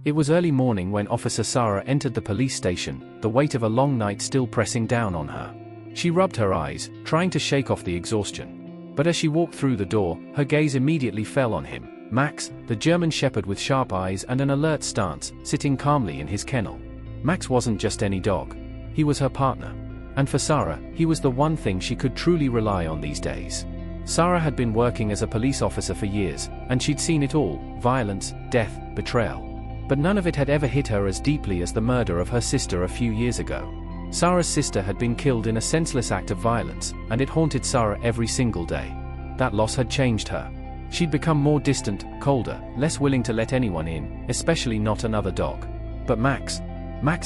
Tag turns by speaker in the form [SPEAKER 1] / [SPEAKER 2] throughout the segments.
[SPEAKER 1] It was early morning when Officer Sarah entered the police station, the weight of a long night still pressing down on her. She rubbed her eyes, trying to shake off the exhaustion. But as she walked through the door, her gaze immediately fell on him, Max, the German Shepherd with sharp eyes and an alert stance, sitting calmly in his kennel. Max wasn't just any dog. He was her partner. And for Sarah, he was the one thing she could truly rely on these days. Sarah had been working as a police officer for years, and she'd seen it all: violence, death, betrayal. But none of it had ever hit her as deeply as the murder of her sister a few years ago. Sarah's sister had been killed in a senseless act of violence, and it haunted Sarah every single day. That loss had changed her. She'd become more distant, colder, less willing to let anyone in, especially not another dog. But Max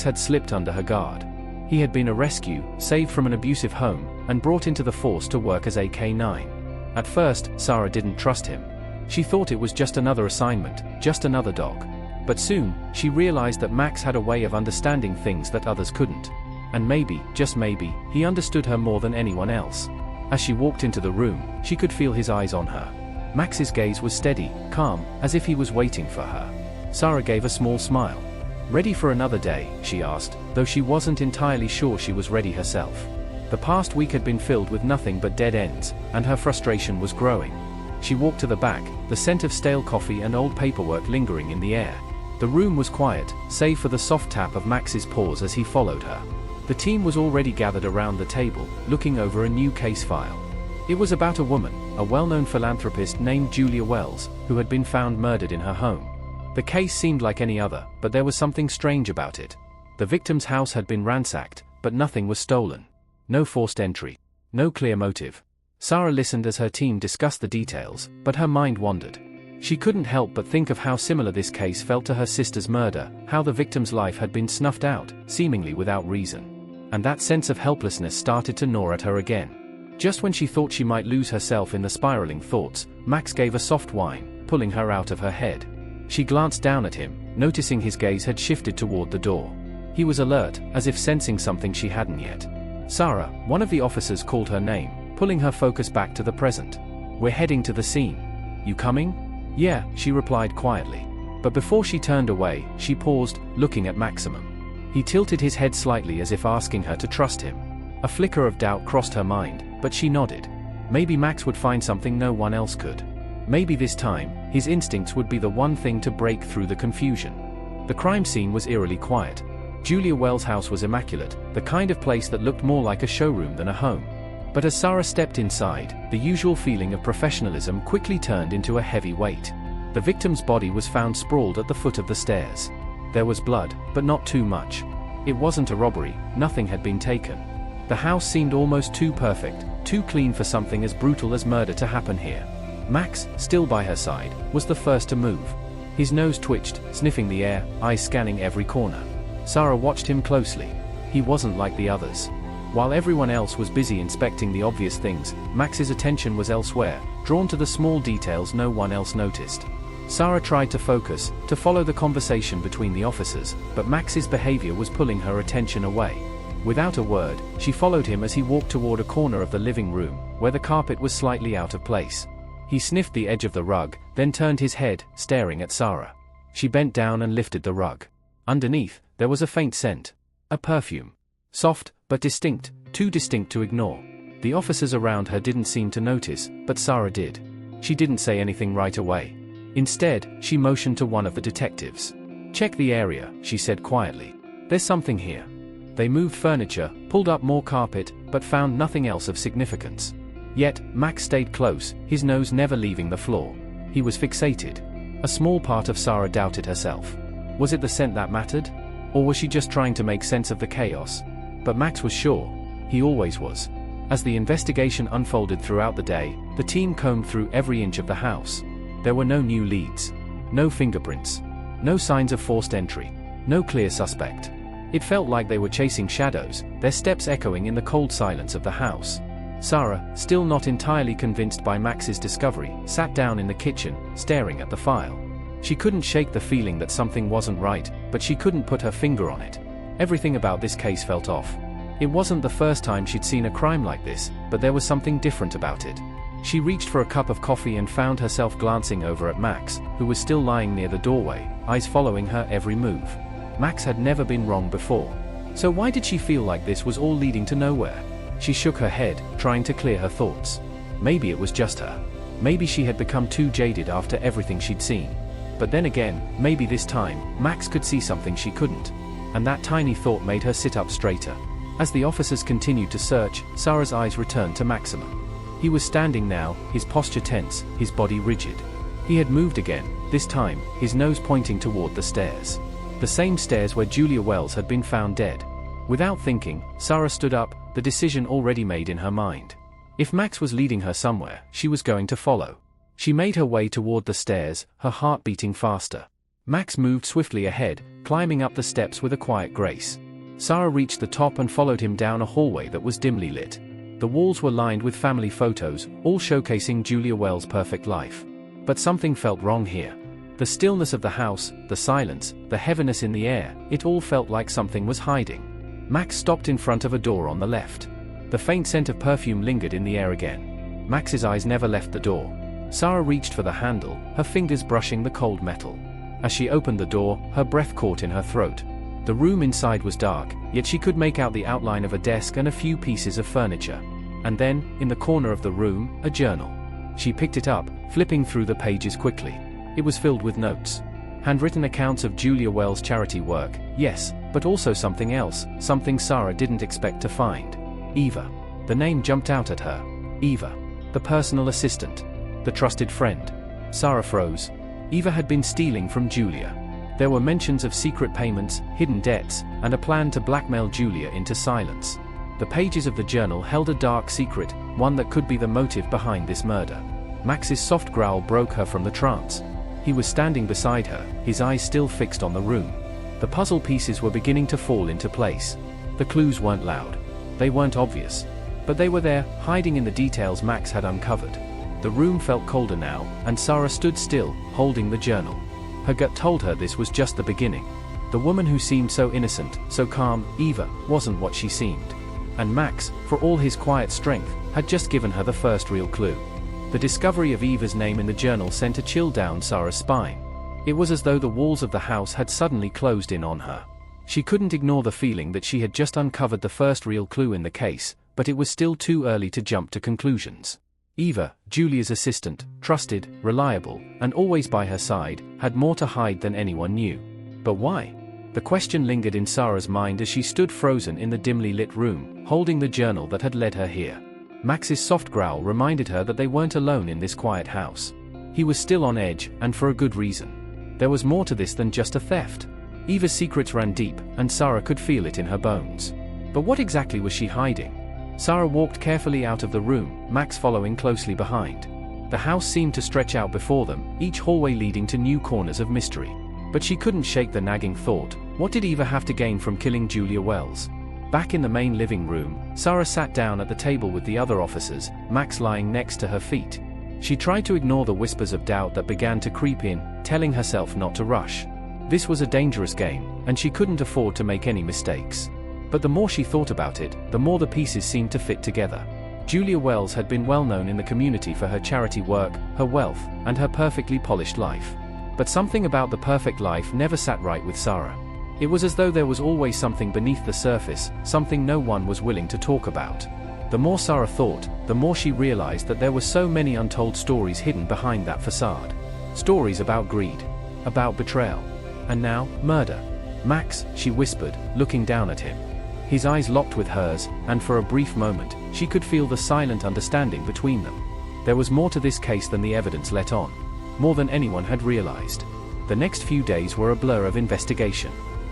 [SPEAKER 1] had slipped under her guard. He had been a rescue, saved from an abusive home, and brought into the force to work as a canine. At first, Sarah didn't trust him. She thought it was just another assignment, just another dog. But soon, she realized that Max had a way of understanding things that others couldn't. And maybe, just maybe, he understood her more than anyone else. As she walked into the room, she could feel his eyes on her. Max's gaze was steady, calm, as if he was waiting for her. Sarah gave a small smile. "Ready for another day?" she asked, though she wasn't entirely sure she was ready herself. The past week had been filled with nothing but dead ends, and her frustration was growing. She walked to the back, the scent of stale coffee and old paperwork lingering in the air. The room was quiet, save for the soft tap of Max's paws as he followed her. The team was already gathered around the table, looking over a new case file. It was about a woman, a well-known philanthropist named Julia Wells, who had been found murdered in her home. The case seemed like any other, but there was something strange about it. The victim's house had been ransacked, but nothing was stolen. No forced entry. No clear motive. Sarah listened as her team discussed the details, but her mind wandered. She couldn't help but think of how similar this case felt to her sister's murder, how the victim's life had been snuffed out, seemingly without reason. And that sense of helplessness started to gnaw at her again. Just when she thought she might lose herself in the spiraling thoughts, Max gave a soft whine, pulling her out of her head. She glanced down at him, noticing his gaze had shifted toward the door. He was alert, as if sensing something she hadn't yet. "Sarah," one of the officers called her name, pulling her focus back to the present. "We're heading to the scene. You coming?" "Yeah," she replied quietly. But before she turned away, she paused, looking at Maximum. He tilted his head slightly as if asking her to trust him. A flicker of doubt crossed her mind, but she nodded. Maybe Max would find something no one else could. Maybe this time, his instincts would be the one thing to break through the confusion. The crime scene was eerily quiet. Julia Wells' house was immaculate, the kind of place that looked more like a showroom than a home. But as Sarah stepped inside, the usual feeling of professionalism quickly turned into a heavy weight. The victim's body was found sprawled at the foot of the stairs. There was blood, but not too much. It wasn't a robbery, nothing had been taken. The house seemed almost too perfect, too clean for something as brutal as murder to happen here. Max, still by her side, was the first to move. His nose twitched, sniffing the air, eyes scanning every corner. Sarah watched him closely. He wasn't like the others. While everyone else was busy inspecting the obvious things, Max's attention was elsewhere, drawn to the small details no one else noticed. Sarah tried to focus, to follow the conversation between the officers, but Max's behavior was pulling her attention away. Without a word, she followed him as he walked toward a corner of the living room, where the carpet was slightly out of place. He sniffed the edge of the rug, then turned his head, staring at Sarah. She bent down and lifted the rug. Underneath, there was a faint scent. A perfume. Soft, but distinct, too distinct to ignore. The officers around her didn't seem to notice, but Sarah did. She didn't say anything right away. Instead, she motioned to one of the detectives. "Check the area," she said quietly. "There's something here." They moved furniture, pulled up more carpet, but found nothing else of significance. Yet, Max stayed close, his nose never leaving the floor. He was fixated. A small part of Sarah doubted herself. Was it the scent that mattered? Or was she just trying to make sense of the chaos? But Max was sure. He always was. As the investigation unfolded throughout the day, the team combed through every inch of the house. There were no new leads. No fingerprints. No signs of forced entry. No clear suspect. It felt like they were chasing shadows, their steps echoing in the cold silence of the house. Sarah, still not entirely convinced by Max's discovery, sat down in the kitchen, staring at the file. She couldn't shake the feeling that something wasn't right, but she couldn't put her finger on it. Everything about this case felt off. It wasn't the first time she'd seen a crime like this, but there was something different about it. She reached for a cup of coffee and found herself glancing over at Max, who was still lying near the doorway, eyes following her every move. Max had never been wrong before. So why did she feel like this was all leading to nowhere? She shook her head, trying to clear her thoughts. Maybe it was just her. Maybe she had become too jaded after everything she'd seen. But then again, maybe this time, Max could see something she couldn't. And that tiny thought made her sit up straighter. As the officers continued to search, Sarah's eyes returned to Maxima. He was standing now, his posture tense, his body rigid. He had moved again, this time, his nose pointing toward the stairs. The same stairs where Julia Wells had been found dead. Without thinking, Sarah stood up, the decision already made in her mind. If Max was leading her somewhere, she was going to follow. She made her way toward the stairs, her heart beating faster. Max moved swiftly ahead, climbing up the steps with a quiet grace. Sarah reached the top and followed him down a hallway that was dimly lit. The walls were lined with family photos, all showcasing Julia Wells' perfect life. But something felt wrong here. The stillness of the house, the silence, the heaviness in the air, it all felt like something was hiding. Max stopped in front of a door on the left. The faint scent of perfume lingered in the air again. Max's eyes never left the door. Sarah reached for the handle, her fingers brushing the cold metal. As she opened the door, her breath caught in her throat. The room inside was dark, yet she could make out the outline of a desk and a few pieces of furniture. And then, in the corner of the room, a journal. She picked it up, flipping through the pages quickly. It was filled with notes. Handwritten accounts of Julia Wells' charity work, yes, but also something else, something Sarah didn't expect to find. Eva. The name jumped out at her. Eva. The personal assistant. The trusted friend. Sarah froze. Eva had been stealing from Julia. There were mentions of secret payments, hidden debts, and a plan to blackmail Julia into silence. The pages of the journal held a dark secret, one that could be the motive behind this murder. Max's soft growl broke her from the trance. He was standing beside her, his eyes still fixed on the room. The puzzle pieces were beginning to fall into place. The clues weren't loud. They weren't obvious. But they were there, hiding in the details Max had uncovered. The room felt colder now, and Sarah stood still, holding the journal. Her gut told her this was just the beginning. The woman who seemed so innocent, so calm, Eva, wasn't what she seemed. And Max, for all his quiet strength, had just given her the first real clue. The discovery of Eva's name in the journal sent a chill down Sarah's spine. It was as though the walls of the house had suddenly closed in on her. She couldn't ignore the feeling that she had just uncovered the first real clue in the case, but it was still too early to jump to conclusions. Eva, Julia's assistant, trusted, reliable, and always by her side, had more to hide than anyone knew. But why? The question lingered in Sarah's mind as she stood frozen in the dimly lit room, holding the journal that had led her here. Max's soft growl reminded her that they weren't alone in this quiet house. He was still on edge, and for a good reason. There was more to this than just a theft. Eva's secrets ran deep, and Sarah could feel it in her bones. But what exactly was she hiding? Sarah walked carefully out of the room, Max following closely behind. The house seemed to stretch out before them, each hallway leading to new corners of mystery. But she couldn't shake the nagging thought, what did Eva have to gain from killing Julia Wells? Back in the main living room, Sarah sat down at the table with the other officers, Max lying next to her feet. She tried to ignore the whispers of doubt that began to creep in, telling herself not to rush. This was a dangerous game, and she couldn't afford to make any mistakes. But the more she thought about it, the more the pieces seemed to fit together. Julia Wells had been well known in the community for her charity work, her wealth, and her perfectly polished life. But something about the perfect life never sat right with Sarah. It was as though there was always something beneath the surface, something no one was willing to talk about. The more Sarah thought, the more she realized that there were so many untold stories hidden behind that facade. Stories about greed, about betrayal, and now, murder. Max, she whispered, looking down at him. His eyes locked with hers, and for a brief moment, she could feel the silent understanding between them. There was more to this case than the evidence let on. More than anyone had realized. The next few days were a blur of investigation.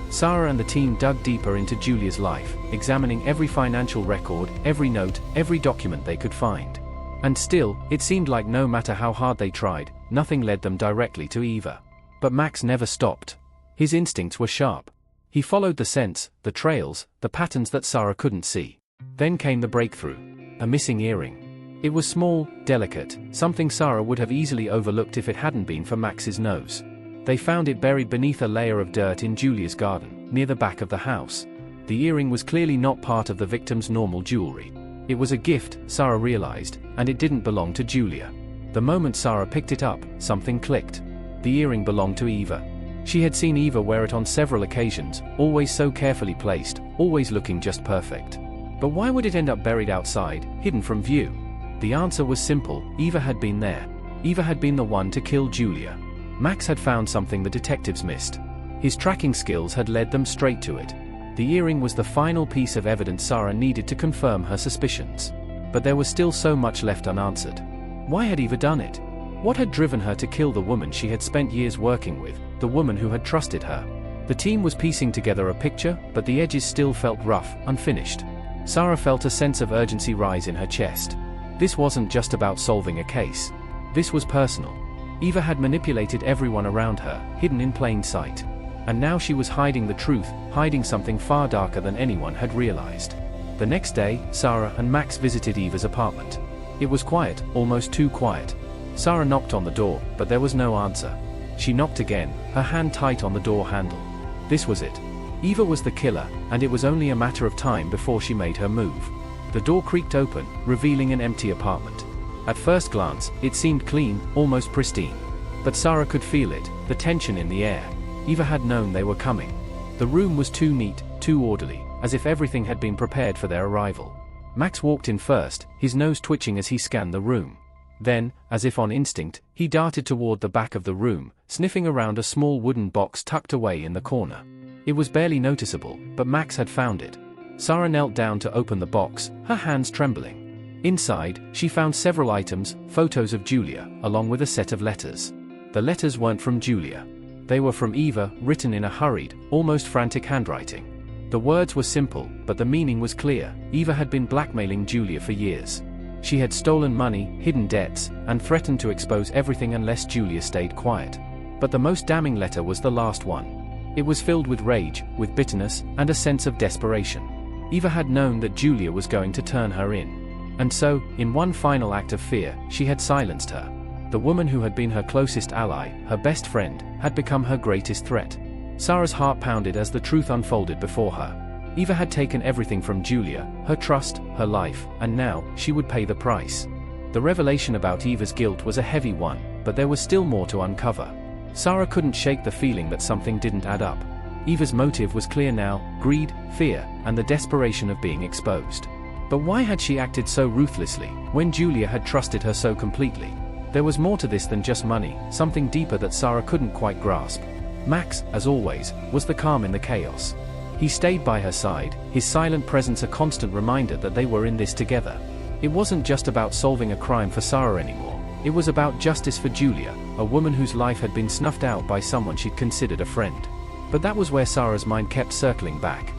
[SPEAKER 1] Sarah and the team dug deeper into Julia's life, examining every financial record, every note, every document they could find. And still, it seemed like no matter how hard they tried, nothing led them directly to Eva. But Max never stopped. His instincts were sharp. He followed the scents, the trails, the patterns that Sarah couldn't see. Then came the breakthrough. A missing earring. It was small, delicate, something Sarah would have easily overlooked if it hadn't been for Max's nose. They found it buried beneath a layer of dirt in Julia's garden, near the back of the house. The earring was clearly not part of the victim's normal jewelry. It was a gift, Sarah realized, and it didn't belong to Julia. The moment Sarah picked it up, something clicked. The earring belonged to Eva. She had seen Eva wear it on several occasions, always so carefully placed, always looking just perfect. But why would it end up buried outside, hidden from view? The answer was simple: Eva had been there. Eva had been the one to kill Julia. Max had found something the detectives missed. His tracking skills had led them straight to it. The earring was the final piece of evidence Sarah needed to confirm her suspicions. But there was still so much left unanswered. Why had Eva done it? What had driven her to kill the woman she had spent years working with, the woman who had trusted her? The team was piecing together a picture, but the edges still felt rough, unfinished. Sarah felt a sense of urgency rise in her chest. This wasn't just about solving a case. This was personal. Eva had manipulated everyone around her, hidden in plain sight. And now she was hiding the truth, hiding something far darker than anyone had realized. The next day, Sarah and Max visited Eva's apartment. It was quiet, almost too quiet. Sarah knocked on the door, but there was no answer. She knocked again, her hand tight on the door handle. This was it. Eva was the killer, and it was only a matter of time before she made her move. The door creaked open, revealing an empty apartment. At first glance, it seemed clean, almost pristine. But Sarah could feel it, the tension in the air. Eva had known they were coming. The room was too neat, too orderly, as if everything had been prepared for their arrival. Max walked in first, his nose twitching as he scanned the room. Then, as if on instinct, he darted toward the back of the room, sniffing around a small wooden box tucked away in the corner. It was barely noticeable, but Max had found it. Sarah knelt down to open the box, her hands trembling. Inside, she found several items, photos of Julia, along with a set of letters. The letters weren't from Julia. They were from Eva, written in a hurried, almost frantic handwriting. The words were simple, but the meaning was clear. Eva had been blackmailing Julia for years. She had stolen money, hidden debts, and threatened to expose everything unless Julia stayed quiet. But the most damning letter was the last one. It was filled with rage, with bitterness, and a sense of desperation. Eva had known that Julia was going to turn her in. And so, in one final act of fear, she had silenced her. The woman who had been her closest ally, her best friend, had become her greatest threat. Sarah's heart pounded as the truth unfolded before her. Eva had taken everything from Julia, her trust, her life, and now, she would pay the price. The revelation about Eva's guilt was a heavy one, but there was still more to uncover. Sarah couldn't shake the feeling that something didn't add up. Eva's motive was clear now: greed, fear, and the desperation of being exposed. But why had she acted so ruthlessly, when Julia had trusted her so completely? There was more to this than just money, something deeper that Sarah couldn't quite grasp. Max, as always, was the calm in the chaos. He stayed by her side, his silent presence a constant reminder that they were in this together. It wasn't just about solving a crime for Sarah anymore. It was about justice for Julia, a woman whose life had been snuffed out by someone she'd considered a friend. But that was where Sarah's mind kept circling back.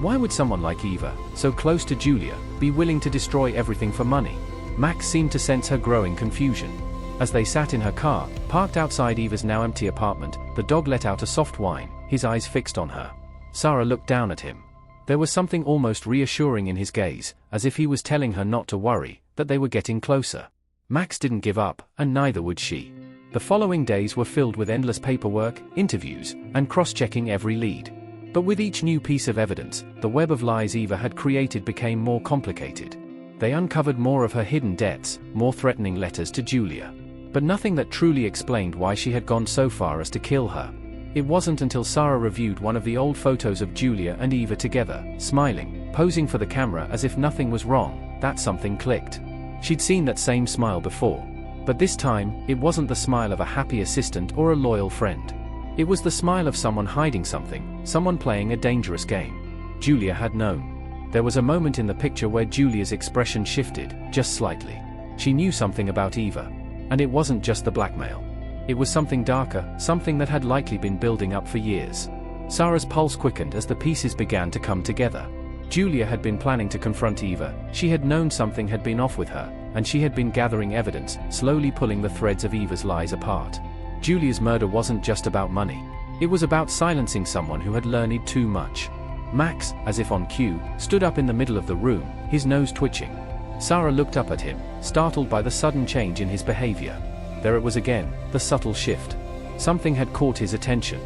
[SPEAKER 1] Why would someone like Eva, so close to Julia, be willing to destroy everything for money? Max seemed to sense her growing confusion. As they sat in her car, parked outside Eva's now empty apartment, the dog let out a soft whine, his eyes fixed on her. Sarah looked down at him. There was something almost reassuring in his gaze, as if he was telling her not to worry, that they were getting closer. Max didn't give up, and neither would she. The following days were filled with endless paperwork, interviews, and cross-checking every lead. But with each new piece of evidence, the web of lies Eva had created became more complicated. They uncovered more of her hidden debts, more threatening letters to Julia. But nothing that truly explained why she had gone so far as to kill her. It wasn't until Sarah reviewed one of the old photos of Julia and Eva together, smiling, posing for the camera as if nothing was wrong, that something clicked. She'd seen that same smile before. But this time, it wasn't the smile of a happy assistant or a loyal friend. It was the smile of someone hiding something, someone playing a dangerous game. Julia had known. There was a moment in the picture where Julia's expression shifted, just slightly. She knew something about Eva. And it wasn't just the blackmail. It was something darker, something that had likely been building up for years. Sarah's pulse quickened as the pieces began to come together. Julia had been planning to confront Eva, she had known something had been off with her, and she had been gathering evidence, slowly pulling the threads of Eva's lies apart. Julia's murder wasn't just about money. It was about silencing someone who had learned too much. Max, as if on cue, stood up in the middle of the room, his nose twitching. Sarah looked up at him, startled by the sudden change in his behavior. There it was again, the subtle shift. Something had caught his attention.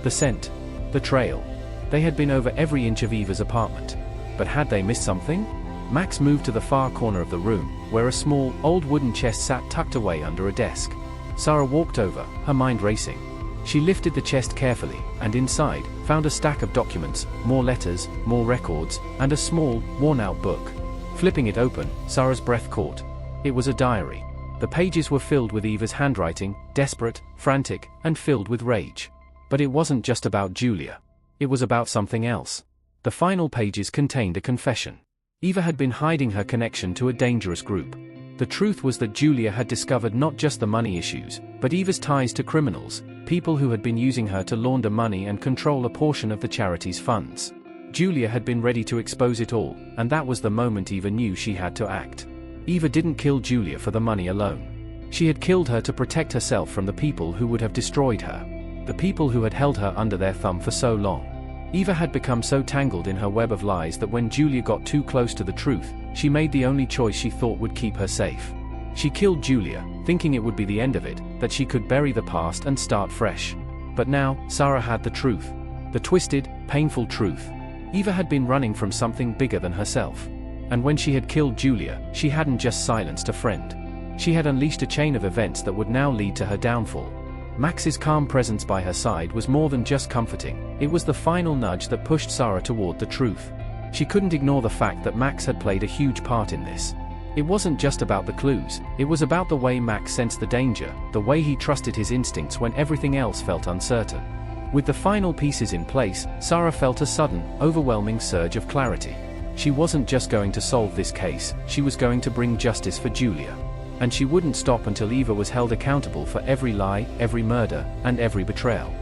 [SPEAKER 1] The scent. The trail. They had been over every inch of Eva's apartment. But had they missed something? Max moved to the far corner of the room, where a small, old wooden chest sat tucked away under a desk. Sarah walked over, her mind racing. She lifted the chest carefully, and inside, found a stack of documents, more letters, more records, and a small, worn-out book. Flipping it open, Sarah's breath caught. It was a diary. The pages were filled with Eva's handwriting, desperate, frantic, and filled with rage. But it wasn't just about Julia. It was about something else. The final pages contained a confession. Eva had been hiding her connection to a dangerous group. The truth was that Julia had discovered not just the money issues, but Eva's ties to criminals, people who had been using her to launder money and control a portion of the charity's funds. Julia had been ready to expose it all, and that was the moment Eva knew she had to act. Eva didn't kill Julia for the money alone. She had killed her to protect herself from the people who would have destroyed her. The people who had held her under their thumb for so long. Eva had become so tangled in her web of lies that when Julia got too close to the truth, she made the only choice she thought would keep her safe. She killed Julia, thinking it would be the end of it, that she could bury the past and start fresh. But now, Sarah had the truth. The twisted, painful truth. Eva had been running from something bigger than herself. And when she had killed Julia, she hadn't just silenced a friend. She had unleashed a chain of events that would now lead to her downfall. Max's calm presence by her side was more than just comforting, it was the final nudge that pushed Sarah toward the truth. She couldn't ignore the fact that Max had played a huge part in this. It wasn't just about the clues, it was about the way Max sensed the danger, the way he trusted his instincts when everything else felt uncertain. With the final pieces in place, Sarah felt a sudden, overwhelming surge of clarity. She wasn't just going to solve this case, she was going to bring justice for Julia. And she wouldn't stop until Eva was held accountable for every lie, every murder, and every betrayal.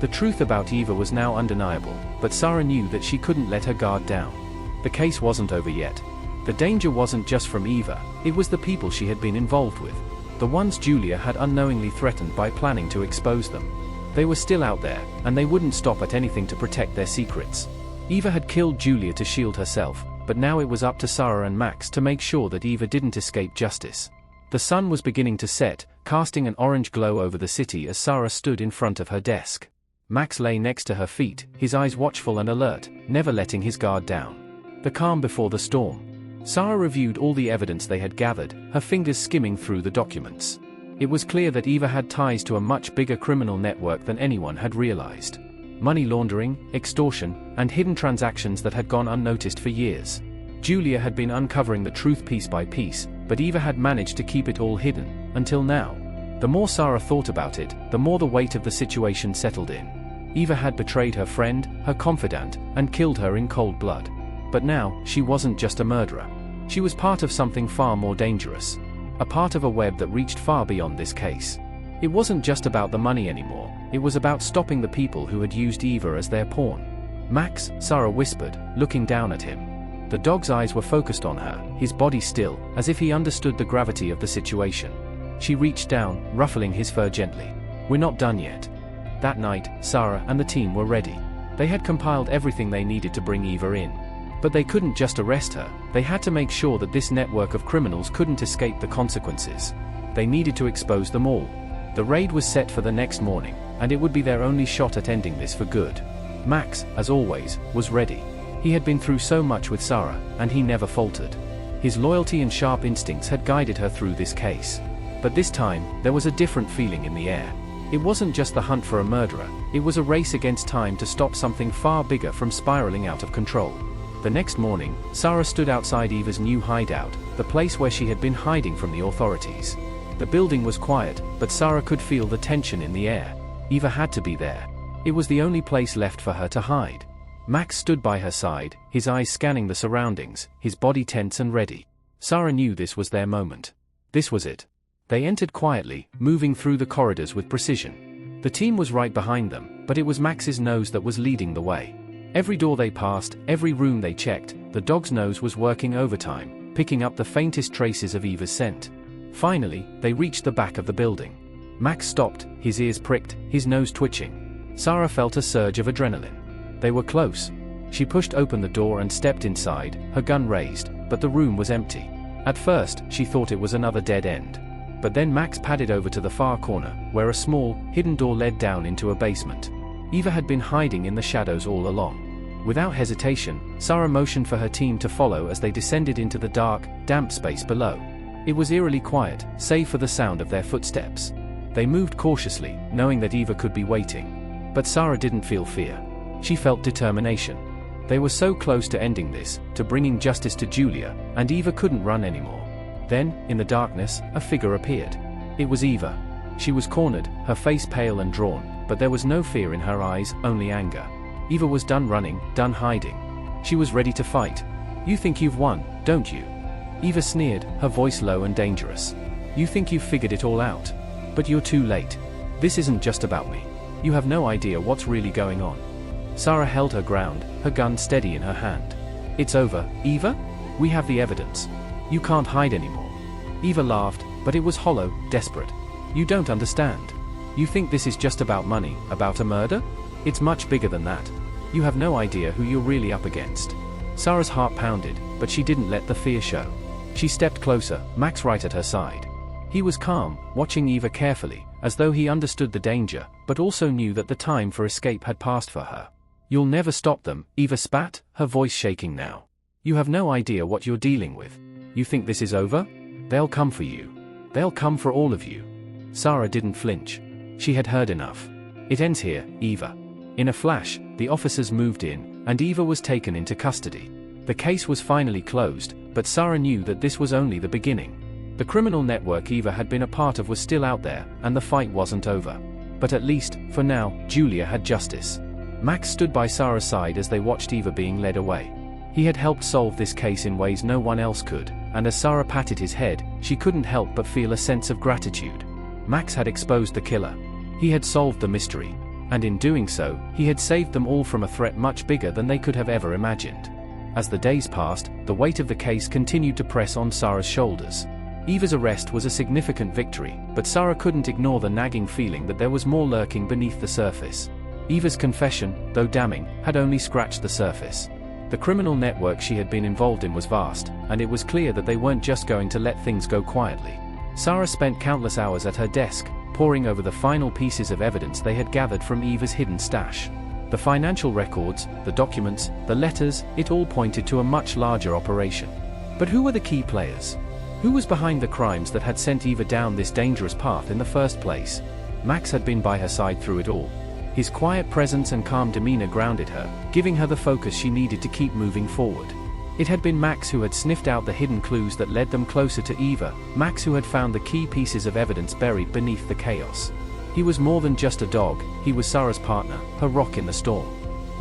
[SPEAKER 1] The truth about Eva was now undeniable, but Sarah knew that she couldn't let her guard down. The case wasn't over yet. The danger wasn't just from Eva, it was the people she had been involved with. The ones Julia had unknowingly threatened by planning to expose them. They were still out there, and they wouldn't stop at anything to protect their secrets. Eva had killed Julia to shield herself, but now it was up to Sarah and Max to make sure that Eva didn't escape justice. The sun was beginning to set, casting an orange glow over the city as Sarah stood in front of her desk. Max lay next to her feet, his eyes watchful and alert, never letting his guard down. The calm before the storm. Sarah reviewed all the evidence they had gathered, her fingers skimming through the documents. It was clear that Eva had ties to a much bigger criminal network than anyone had realized. Money laundering, extortion, and hidden transactions that had gone unnoticed for years. Julia had been uncovering the truth piece by piece, but Eva had managed to keep it all hidden, until now. The more Sarah thought about it, the more the weight of the situation settled in. Eva had betrayed her friend, her confidant, and killed her in cold blood. But now, she wasn't just a murderer. She was part of something far more dangerous. A part of a web that reached far beyond this case. It wasn't just about the money anymore, it was about stopping the people who had used Eva as their pawn. Max, Sarah whispered, looking down at him. The dog's eyes were focused on her, his body still, as if he understood the gravity of the situation. She reached down, ruffling his fur gently. "We're not done yet." That night, Sarah and the team were ready. They had compiled everything they needed to bring Eva in. But they couldn't just arrest her, they had to make sure that this network of criminals couldn't escape the consequences. They needed to expose them all. The raid was set for the next morning, and it would be their only shot at ending this for good. Max, as always, was ready. He had been through so much with Sarah, and he never faltered. His loyalty and sharp instincts had guided her through this case. But this time, there was a different feeling in the air. It wasn't just the hunt for a murderer, it was a race against time to stop something far bigger from spiraling out of control. The next morning, Sarah stood outside Eva's new hideout, the place where she had been hiding from the authorities. The building was quiet, but Sarah could feel the tension in the air. Eva had to be there. It was the only place left for her to hide. Max stood by her side, his eyes scanning the surroundings, his body tense and ready. Sarah knew this was their moment. This was it. They entered quietly, moving through the corridors with precision. The team was right behind them, but it was Max's nose that was leading the way. Every door they passed, every room they checked, the dog's nose was working overtime, picking up the faintest traces of Eva's scent. Finally, they reached the back of the building. Max stopped, his ears pricked, his nose twitching. Sarah felt a surge of adrenaline. They were close. She pushed open the door and stepped inside, her gun raised, but the room was empty. At first, she thought it was another dead end. But then Max padded over to the far corner, where a small, hidden door led down into a basement. Eva had been hiding in the shadows all along. Without hesitation, Sarah motioned for her team to follow as they descended into the dark, damp space below. It was eerily quiet, save for the sound of their footsteps. They moved cautiously, knowing that Eva could be waiting. But Sarah didn't feel fear. She felt determination. They were so close to ending this, to bringing justice to Julia, and Eva couldn't run anymore. Then, in the darkness, a figure appeared. It was Eva. She was cornered, her face pale and drawn, but there was no fear in her eyes, only anger. Eva was done running, done hiding. She was ready to fight. "You think you've won, don't you?" Eva sneered, her voice low and dangerous. "You think you've figured it all out? But you're too late. This isn't just about me. You have no idea what's really going on." Sarah held her ground, her gun steady in her hand. "It's over, Eva? We have the evidence. You can't hide anymore." Eva laughed, but it was hollow, desperate. "You don't understand. You think this is just about money, about a murder? It's much bigger than that. You have no idea who you're really up against." Sarah's heart pounded, but she didn't let the fear show. She stepped closer, Max right at her side. He was calm, watching Eva carefully, as though he understood the danger, but also knew that the time for escape had passed for her. "You'll never stop them," Eva spat, her voice shaking now. "You have no idea what you're dealing with. You think this is over? They'll come for you. They'll come for all of you." Sarah didn't flinch. She had heard enough. "It ends here, Eva." In a flash, the officers moved in, and Eva was taken into custody. The case was finally closed, but Sarah knew that this was only the beginning. The criminal network Eva had been a part of was still out there, and the fight wasn't over. But at least, for now, Julia had justice. Max stood by Sarah's side as they watched Eva being led away. He had helped solve this case in ways no one else could, and as Sarah patted his head, she couldn't help but feel a sense of gratitude. Max had exposed the killer. He had solved the mystery. And in doing so, he had saved them all from a threat much bigger than they could have ever imagined. As the days passed, the weight of the case continued to press on Sarah's shoulders. Eva's arrest was a significant victory, but Sarah couldn't ignore the nagging feeling that there was more lurking beneath the surface. Eva's confession, though damning, had only scratched the surface. The criminal network she had been involved in was vast, and it was clear that they weren't just going to let things go quietly. Sarah spent countless hours at her desk, poring over the final pieces of evidence they had gathered from Eva's hidden stash. The financial records, the documents, the letters, it all pointed to a much larger operation. But who were the key players? Who was behind the crimes that had sent Eva down this dangerous path in the first place? Max had been by her side through it all. His quiet presence and calm demeanor grounded her, giving her the focus she needed to keep moving forward. It had been Max who had sniffed out the hidden clues that led them closer to Eva, Max who had found the key pieces of evidence buried beneath the chaos. He was more than just a dog, he was Sarah's partner, her rock in the storm.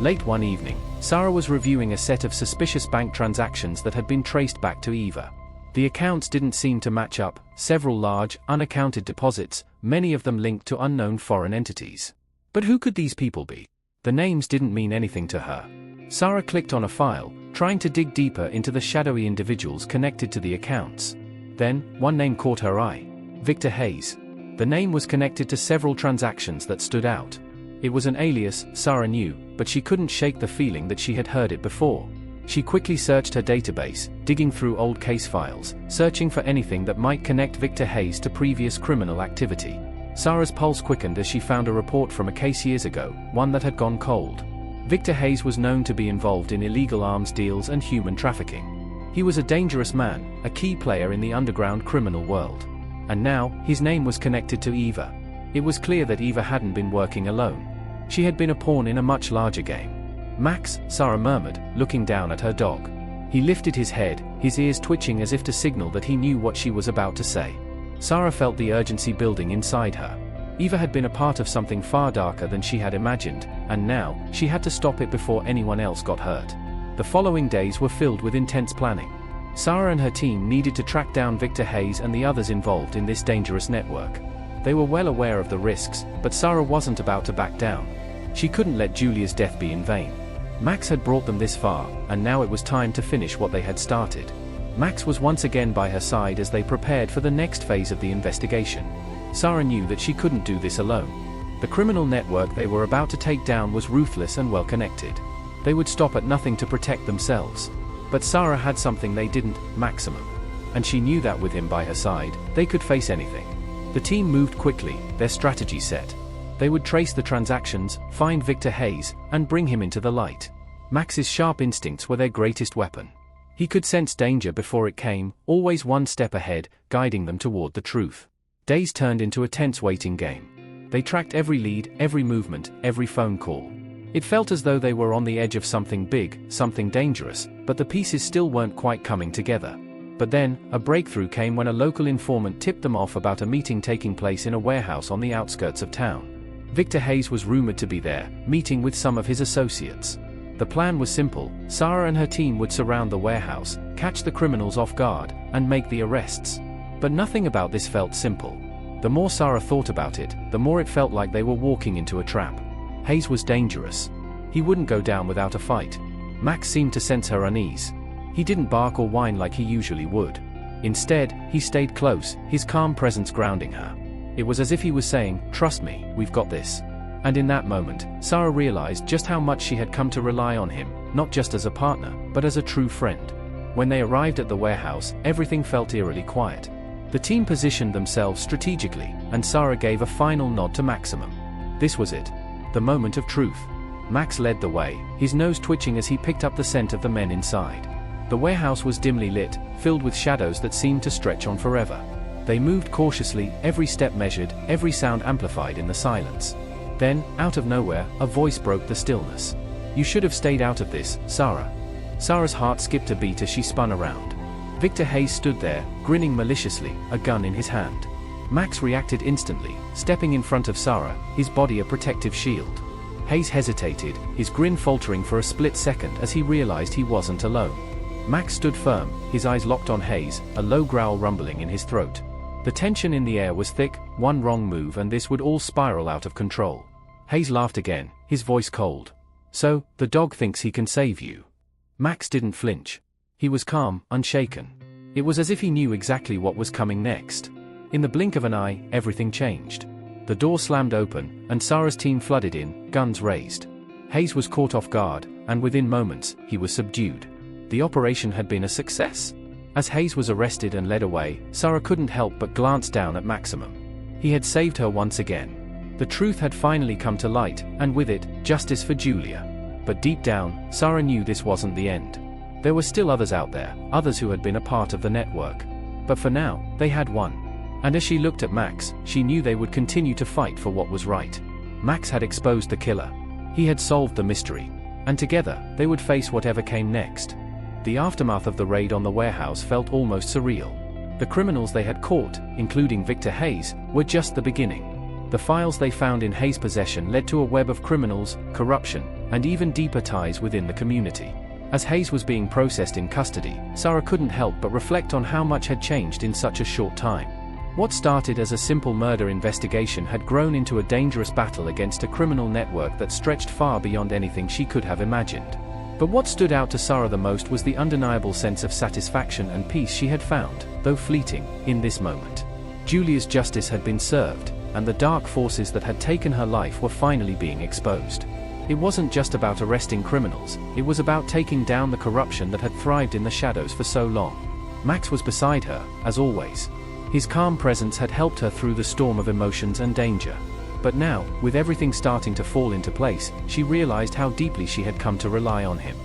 [SPEAKER 1] Late one evening, Sarah was reviewing a set of suspicious bank transactions that had been traced back to Eva. The accounts didn't seem to match up, several large, unaccounted deposits, many of them linked to unknown foreign entities. But who could these people be? The names didn't mean anything to her. Sarah clicked on a file, trying to dig deeper into the shadowy individuals connected to the accounts. Then, one name caught her eye. Victor Hayes. The name was connected to several transactions that stood out. It was an alias, Sarah knew, but she couldn't shake the feeling that she had heard it before. She quickly searched her database, digging through old case files, searching for anything that might connect Victor Hayes to previous criminal activity. Sarah's pulse quickened as she found a report from a case years ago, one that had gone cold. Victor Hayes was known to be involved in illegal arms deals and human trafficking. He was a dangerous man, a key player in the underground criminal world. And now, his name was connected to Eva. It was clear that Eva hadn't been working alone. She had been a pawn in a much larger game. "Max," Sarah murmured, looking down at her dog. He lifted his head, his ears twitching as if to signal that he knew what she was about to say. Sarah felt the urgency building inside her. Eva had been a part of something far darker than she had imagined, and now, she had to stop it before anyone else got hurt. The following days were filled with intense planning. Sarah and her team needed to track down Victor Hayes and the others involved in this dangerous network. They were well aware of the risks, but Sarah wasn't about to back down. She couldn't let Julia's death be in vain. Max had brought them this far, and now it was time to finish what they had started. Max was once again by her side as they prepared for the next phase of the investigation. Sarah knew that she couldn't do this alone. The criminal network they were about to take down was ruthless and well connected. They would stop at nothing to protect themselves. But Sarah had something they didn't, Maximum. And she knew that with him by her side, they could face anything. The team moved quickly, their strategy set. They would trace the transactions, find Victor Hayes, and bring him into the light. Max's sharp instincts were their greatest weapon. He could sense danger before it came, always one step ahead, guiding them toward the truth. Days turned into a tense waiting game. They tracked every lead, every movement, every phone call. It felt as though they were on the edge of something big, something dangerous, but the pieces still weren't quite coming together. But then, a breakthrough came when a local informant tipped them off about a meeting taking place in a warehouse on the outskirts of town. Victor Hayes was rumored to be there, meeting with some of his associates. The plan was simple: Sarah and her team would surround the warehouse, catch the criminals off guard, and make the arrests. But nothing about this felt simple. The more Sarah thought about it, the more it felt like they were walking into a trap. Hayes was dangerous. He wouldn't go down without a fight. Max seemed to sense her unease. He didn't bark or whine like he usually would. Instead, he stayed close, his calm presence grounding her. It was as if he was saying, "Trust me, we've got this." And in that moment, Sarah realized just how much she had come to rely on him, not just as a partner, but as a true friend. When they arrived at the warehouse, everything felt eerily quiet. The team positioned themselves strategically, and Sarah gave a final nod to Maximum. This was it. The moment of truth. Max led the way, his nose twitching as he picked up the scent of the men inside. The warehouse was dimly lit, filled with shadows that seemed to stretch on forever. They moved cautiously, every step measured, every sound amplified in the silence. Then, out of nowhere, a voice broke the stillness. "You should have stayed out of this, Sarah." Sarah's heart skipped a beat as she spun around. Victor Hayes stood there, grinning maliciously, a gun in his hand. Max reacted instantly, stepping in front of Sarah, his body a protective shield. Hayes hesitated, his grin faltering for a split second as he realized he wasn't alone. Max stood firm, his eyes locked on Hayes, a low growl rumbling in his throat. The tension in the air was thick, one wrong move and this would all spiral out of control. Hayes laughed again, his voice cold. "So, the dog thinks he can save you." Max didn't flinch. He was calm, unshaken. It was as if he knew exactly what was coming next. In the blink of an eye, everything changed. The door slammed open, and Sarah's team flooded in, guns raised. Hayes was caught off guard, and within moments, he was subdued. The operation had been a success. As Hayes was arrested and led away, Sarah couldn't help but glance down at Maximum. He had saved her once again. The truth had finally come to light, and with it, justice for Julia. But deep down, Sarah knew this wasn't the end. There were still others out there, others who had been a part of the network. But for now, they had won. And as she looked at Max, she knew they would continue to fight for what was right. Max had exposed the killer. He had solved the mystery. And together, they would face whatever came next. The aftermath of the raid on the warehouse felt almost surreal. The criminals they had caught, including Victor Hayes, were just the beginning. The files they found in Hayes' possession led to a web of criminals, corruption, and even deeper ties within the community. As Hayes was being processed in custody, Sarah couldn't help but reflect on how much had changed in such a short time. What started as a simple murder investigation had grown into a dangerous battle against a criminal network that stretched far beyond anything she could have imagined. But what stood out to Sarah the most was the undeniable sense of satisfaction and peace she had found, though fleeting, in this moment. Julia's justice had been served, and the dark forces that had taken her life were finally being exposed. It wasn't just about arresting criminals, it was about taking down the corruption that had thrived in the shadows for so long. Max was beside her, as always. His calm presence had helped her through the storm of emotions and danger. But now, with everything starting to fall into place, she realized how deeply she had come to rely on him.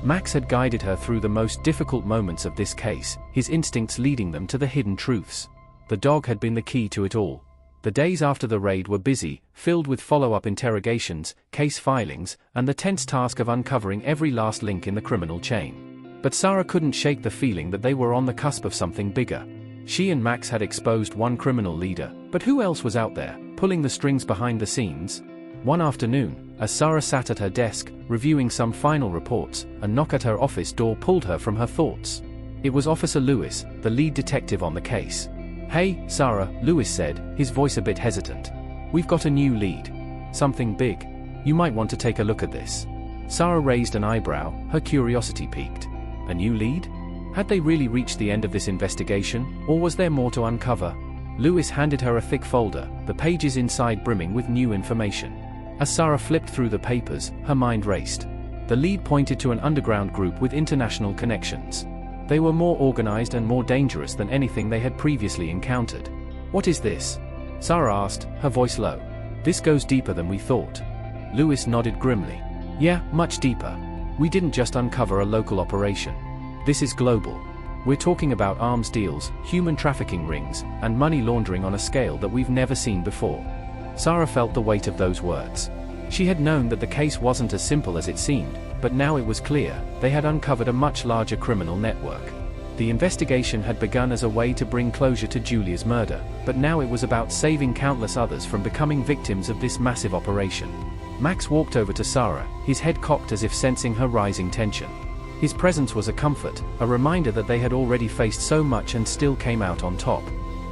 [SPEAKER 1] Max had guided her through the most difficult moments of this case, his instincts leading them to the hidden truths. The dog had been the key to it all. The days after the raid were busy, filled with follow-up interrogations, case filings, and the tense task of uncovering every last link in the criminal chain. But Sarah couldn't shake the feeling that they were on the cusp of something bigger. She and Max had exposed one criminal leader, but who else was out there, pulling the strings behind the scenes? One afternoon, as Sarah sat at her desk, reviewing some final reports, a knock at her office door pulled her from her thoughts. It was Officer Lewis, the lead detective on the case. "Hey, Sarah," Lewis said, his voice a bit hesitant. "We've got a new lead. Something big. You might want to take a look at this." Sarah raised an eyebrow, her curiosity piqued. A new lead? Had they really reached the end of this investigation, or was there more to uncover? Lewis handed her a thick folder, the pages inside brimming with new information. As Sarah flipped through the papers, her mind raced. The lead pointed to an underground group with international connections. They were more organized and more dangerous than anything they had previously encountered. "What is this?" Sarah asked, her voice low. "This goes deeper than we thought." Lewis nodded grimly. "Yeah, much deeper. We didn't just uncover a local operation. This is global. We're talking about arms deals, human trafficking rings, and money laundering on a scale that we've never seen before. Sarah felt the weight of those words. She had known that the case wasn't as simple as it seemed, but now it was clear, they had uncovered a much larger criminal network. The investigation had begun as a way to bring closure to Julia's murder, but now it was about saving countless others from becoming victims of this massive operation. Max walked over to Sarah, his head cocked as if sensing her rising tension. His presence was a comfort, a reminder that they had already faced so much and still came out on top.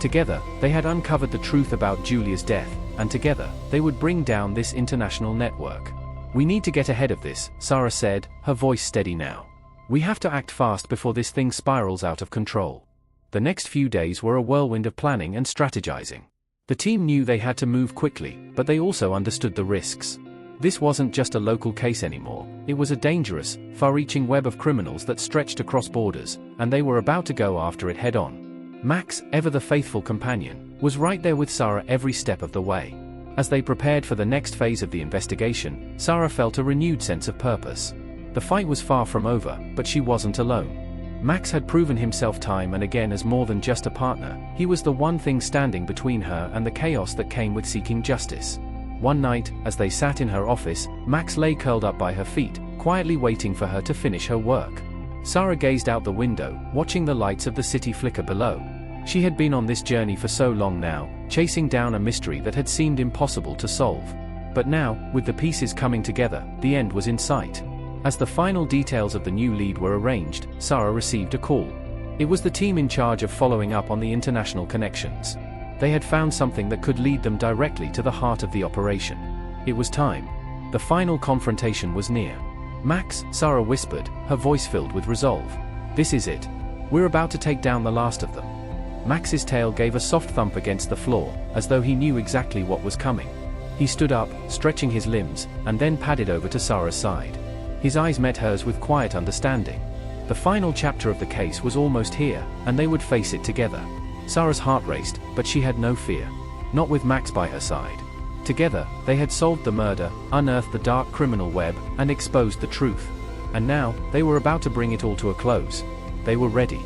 [SPEAKER 1] Together, they had uncovered the truth about Julia's death, and together, they would bring down this international network. "We need to get ahead of this," Sarah said, her voice steady now. "We have to act fast before this thing spirals out of control." The next few days were a whirlwind of planning and strategizing. The team knew they had to move quickly, but they also understood the risks. This wasn't just a local case anymore, it was a dangerous, far-reaching web of criminals that stretched across borders, and they were about to go after it head-on. Max, ever the faithful companion, was right there with Sarah every step of the way. As they prepared for the next phase of the investigation, Sarah felt a renewed sense of purpose. The fight was far from over, but she wasn't alone. Max had proven himself time and again as more than just a partner. He was the one thing standing between her and the chaos that came with seeking justice. One night, as they sat in her office, Max lay curled up by her feet, quietly waiting for her to finish her work. Sarah gazed out the window, watching the lights of the city flicker below. She had been on this journey for so long now, chasing down a mystery that had seemed impossible to solve. But now, with the pieces coming together, the end was in sight. As the final details of the new lead were arranged, Sarah received a call. It was the team in charge of following up on the international connections. They had found something that could lead them directly to the heart of the operation. It was time. The final confrontation was near. "Max," Sarah whispered, her voice filled with resolve. "This is it. We're about to take down the last of them." Max's tail gave a soft thump against the floor, as though he knew exactly what was coming. He stood up, stretching his limbs, and then padded over to Sarah's side. His eyes met hers with quiet understanding. The final chapter of the case was almost here, and they would face it together. Sarah's heart raced, but she had no fear. Not with Max by her side. Together, they had solved the murder, unearthed the dark criminal web, and exposed the truth. And now, they were about to bring it all to a close. They were ready.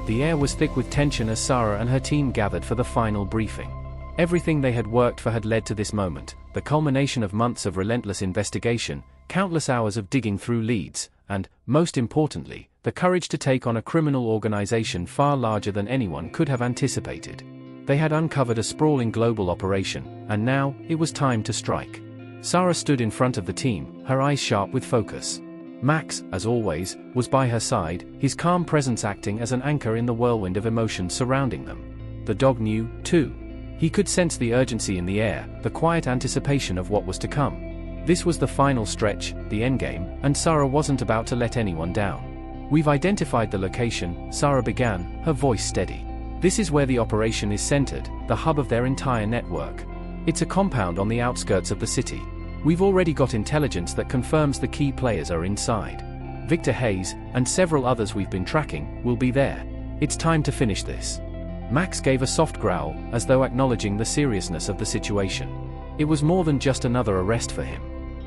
[SPEAKER 1] The air was thick with tension as Sarah and her team gathered for the final briefing. Everything they had worked for had led to this moment, the culmination of months of relentless investigation, countless hours of digging through leads, and, most importantly, the courage to take on a criminal organization far larger than anyone could have anticipated. They had uncovered a sprawling global operation, and now, it was time to strike. Sarah stood in front of the team, her eyes sharp with focus. Max, as always, was by her side, his calm presence acting as an anchor in the whirlwind of emotions surrounding them. The dog knew, too. He could sense the urgency in the air, the quiet anticipation of what was to come. This was the final stretch, the endgame, and Sarah wasn't about to let anyone down. "We've identified the location," Sarah began, her voice steady. "This is where the operation is centered, the hub of their entire network. It's a compound on the outskirts of the city. We've already got intelligence that confirms the key players are inside. Victor Hayes, and several others we've been tracking, will be there. It's time to finish this." Max gave a soft growl, as though acknowledging the seriousness of the situation. It was more than just another arrest for him.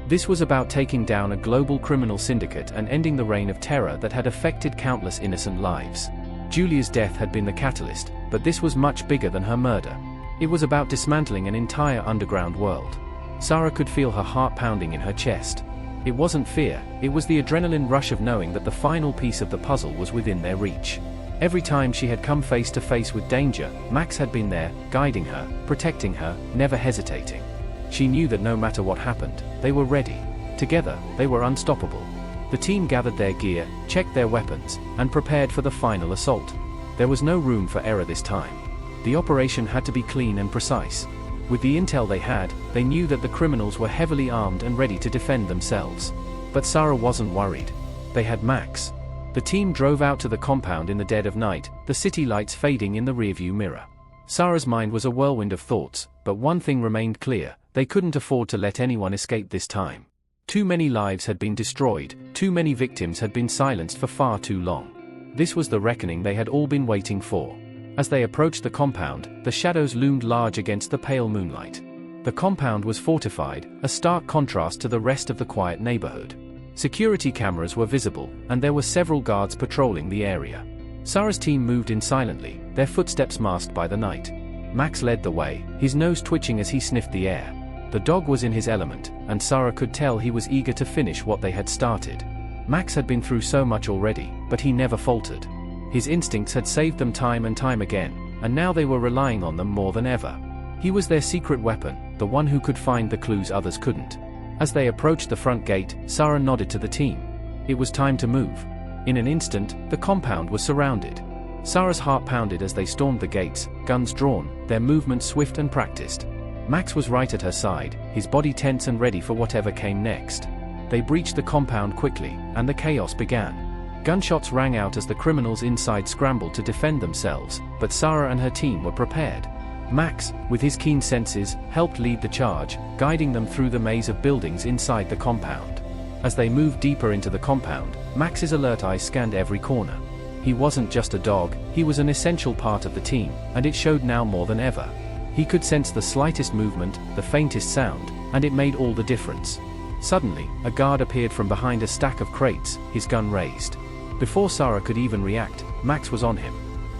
[SPEAKER 1] This was about taking down a global criminal syndicate and ending the reign of terror that had affected countless innocent lives. Julia's death had been the catalyst, but this was much bigger than her murder. It was about dismantling an entire underground world. Sarah could feel her heart pounding in her chest. It wasn't fear, it was the adrenaline rush of knowing that the final piece of the puzzle was within their reach. Every time she had come face to face with danger, Max had been there, guiding her, protecting her, never hesitating. She knew that no matter what happened, they were ready. Together, they were unstoppable. The team gathered their gear, checked their weapons, and prepared for the final assault. There was no room for error this time. The operation had to be clean and precise. With the intel they had, they knew that the criminals were heavily armed and ready to defend themselves. But Sarah wasn't worried. They had Max. The team drove out to the compound in the dead of night, the city lights fading in the rearview mirror. Sarah's mind was a whirlwind of thoughts, but one thing remained clear: they couldn't afford to let anyone escape this time. Too many lives had been destroyed, too many victims had been silenced for far too long. This was the reckoning they had all been waiting for. As they approached the compound, the shadows loomed large against the pale moonlight. The compound was fortified, a stark contrast to the rest of the quiet neighborhood. Security cameras were visible, and there were several guards patrolling the area. Sarah's team moved in silently, their footsteps masked by the night. Max led the way, his nose twitching as he sniffed the air. The dog was in his element, and Sarah could tell he was eager to finish what they had started. Max had been through so much already, but he never faltered. His instincts had saved them time and time again, and now they were relying on them more than ever. He was their secret weapon, the one who could find the clues others couldn't. As they approached the front gate, Sarah nodded to the team. It was time to move. In an instant, the compound was surrounded. Sarah's heart pounded as they stormed the gates, guns drawn, their movements swift and practiced. Max was right at her side, his body tense and ready for whatever came next. They breached the compound quickly, and the chaos began. Gunshots rang out as the criminals inside scrambled to defend themselves, but Sarah and her team were prepared. Max, with his keen senses, helped lead the charge, guiding them through the maze of buildings inside the compound. As they moved deeper into the compound, Max's alert eyes scanned every corner. He wasn't just a dog, he was an essential part of the team, and it showed now more than ever. He could sense the slightest movement, the faintest sound, and it made all the difference. Suddenly, a guard appeared from behind a stack of crates, his gun raised. Before Sarah could even react, Max was on him.